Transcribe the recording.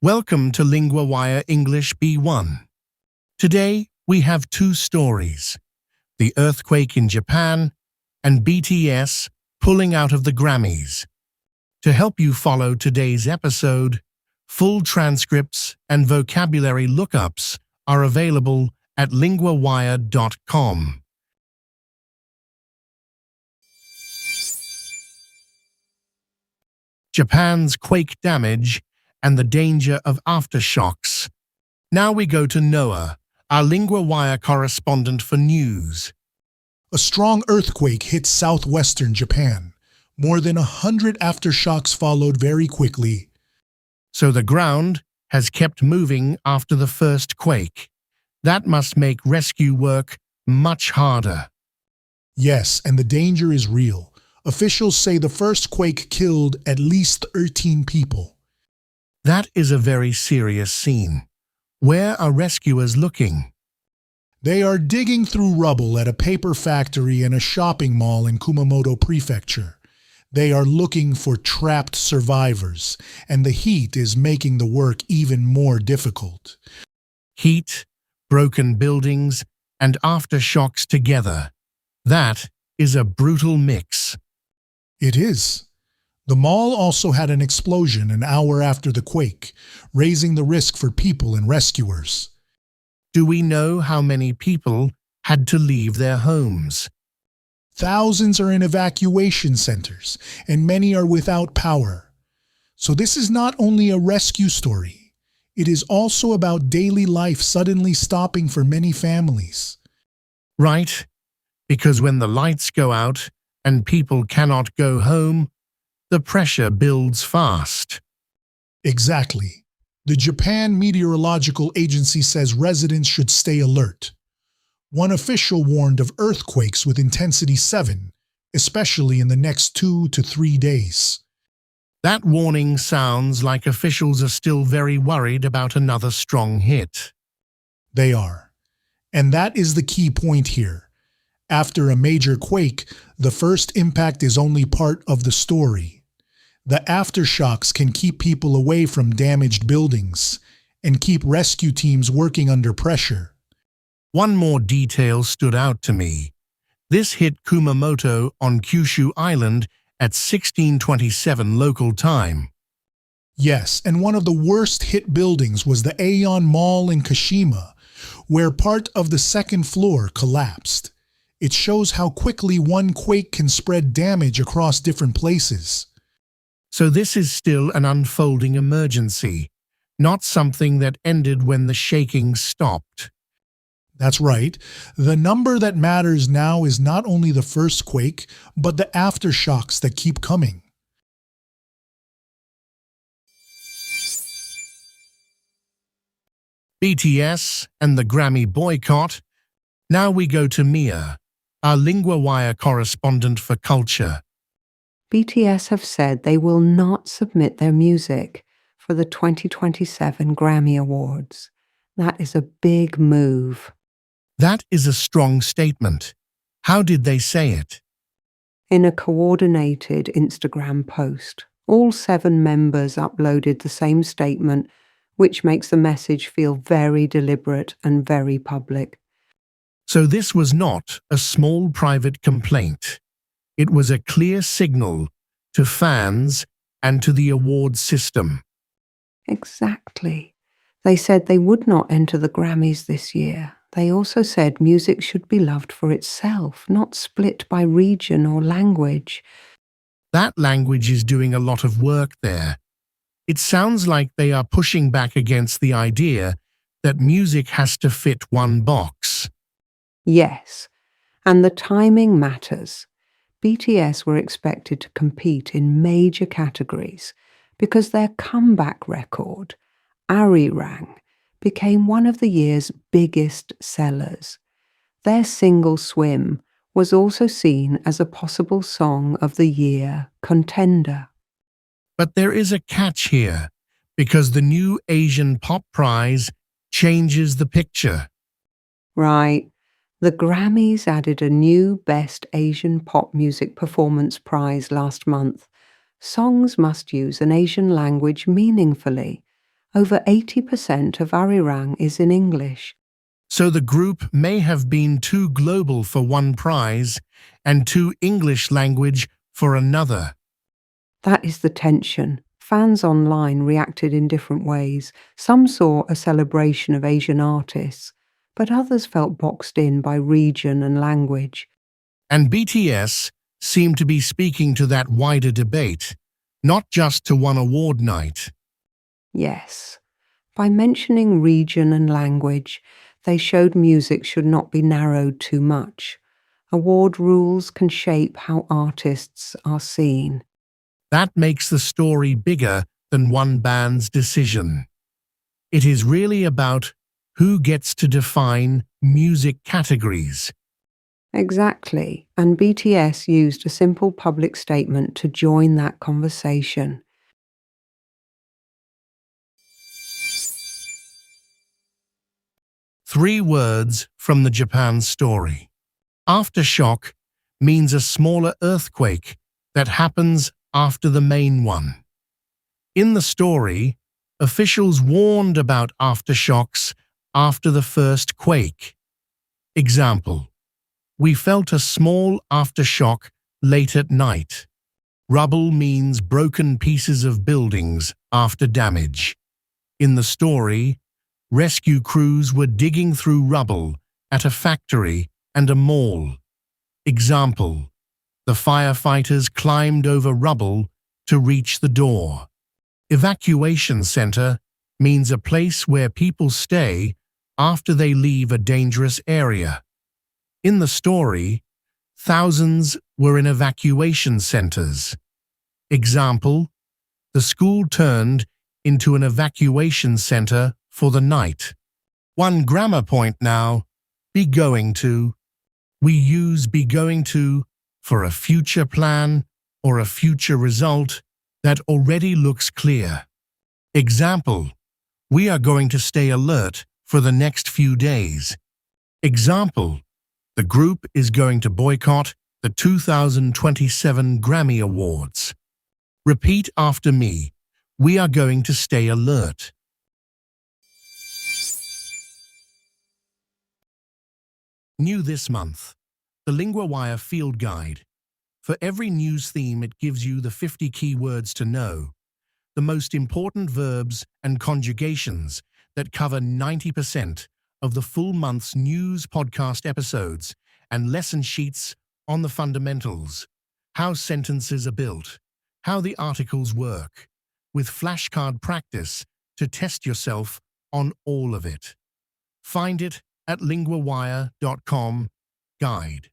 Welcome to LinguaWire English B1. Today, we have two stories: the earthquake in Japan and BTS pulling out of the Grammys. To help you follow today's episode, full transcripts and vocabulary lookups are available at linguawire.com. Japan's quake damage and the danger of aftershocks. Now we go to Noah, our LinguaWire correspondent for news. A strong earthquake hit southwestern Japan. More than 100 aftershocks followed very quickly. So the ground has kept moving after the first quake. That must make rescue work much harder. Yes, and the danger is real. Officials say the first quake killed at least 13 people. That is a very serious scene. Where are rescuers looking? They are digging through rubble at a paper factory and a shopping mall in Kumamoto Prefecture. They are looking for trapped survivors, and the heat is making the work even more difficult. Heat, broken buildings, and aftershocks together. That is a brutal mix. It is. The mall also had an explosion an hour after the quake, raising the risk for people and rescuers. Do we know how many people had to leave their homes? Thousands are in evacuation centers, and many are without power. So this is not only a rescue story. It is also about daily life suddenly stopping for many families. Right, because when the lights go out and people cannot go home, the pressure builds fast. Exactly. The Japan Meteorological Agency says residents should stay alert. One official warned of earthquakes with intensity 7, especially in the next 2 to 3 days. That warning sounds like officials are still very worried about another strong hit. They are. And that is the key point here. After a major quake, the first impact is only part of the story. The aftershocks can keep people away from damaged buildings and keep rescue teams working under pressure. One more detail stood out to me. This hit Kumamoto on Kyushu Island at 1627 local time. Yes, and one of the worst hit buildings was the Aeon Mall in Kashima, where part of the second floor collapsed. It shows how quickly one quake can spread damage across different places. So this is still an unfolding emergency, not something that ended when the shaking stopped. That's right. The number that matters now is not only the first quake, but the aftershocks that keep coming. BTS and the Grammy boycott. Now we go to Mia, our LinguaWire correspondent for culture. BTS have said they will not submit their music for the 2027 Grammy Awards. That is a big move. That is a strong statement. How did they say it? In a coordinated Instagram post, all 7 members uploaded the same statement, which makes the message feel very deliberate and very public. So this was not a small private complaint. It was a clear signal to fans and to the award system. Exactly. They said they would not enter the Grammys this year. They also said music should be loved for itself, not split by region or language. That language is doing a lot of work there. It sounds like they are pushing back against the idea that music has to fit one box. Yes, and the timing matters. BTS were expected to compete in major categories because their comeback record, Arirang, became one of the year's biggest sellers. Their single Swim was also seen as a possible Song of the Year contender. But there is a catch here, because the new Asian Pop Prize changes the picture. Right. The Grammys added a new Best Asian Pop Music Performance prize last month, Songs must use an Asian language meaningfully. Over 80% of Arirang is in English. So the group may have been too global for one prize and too English language for another. That is the tension. Fans online reacted in different ways. Some saw a celebration of Asian artists, but others felt boxed in by region and language. And BTS seemed to be speaking to that wider debate, not just to one award night. Yes, by mentioning region and language, they showed music should not be narrowed too much. Award rules can shape how artists are seen. That makes the story bigger than one band's decision. It is really about who gets to define music categories. Exactly, and BTS used a simple public statement to join that conversation. Three words from the Japan story. Aftershock means a smaller earthquake that happens after the main one. In the story, officials warned about aftershocks after the first quake. Example: we felt a small aftershock late at night. Rubble means broken pieces of buildings after damage. In the story, rescue crews were digging through rubble at a factory and a mall. Example: the firefighters climbed over rubble to reach the door. Evacuation center means a place where people stay after they leave a dangerous area. In the story, thousands were in evacuation centers. Example: the school turned into an evacuation center for the night. One grammar point now: be going to. We use be going to for a future plan or a future result that already looks clear. Example: we are going to stay alert for the next few days. Example: the group is going to boycott the 2027 Grammy Awards. Repeat after me: we are going to stay alert. New this month, the LinguaWire Field Guide. For every news theme, it gives you the 50 key words to know, the most important verbs and conjugations that cover 90% of the full month's news podcast episodes, and lesson sheets on the fundamentals, how sentences are built, how the articles work, with flashcard practice to test yourself on all of it. Find it at linguawire.com guide.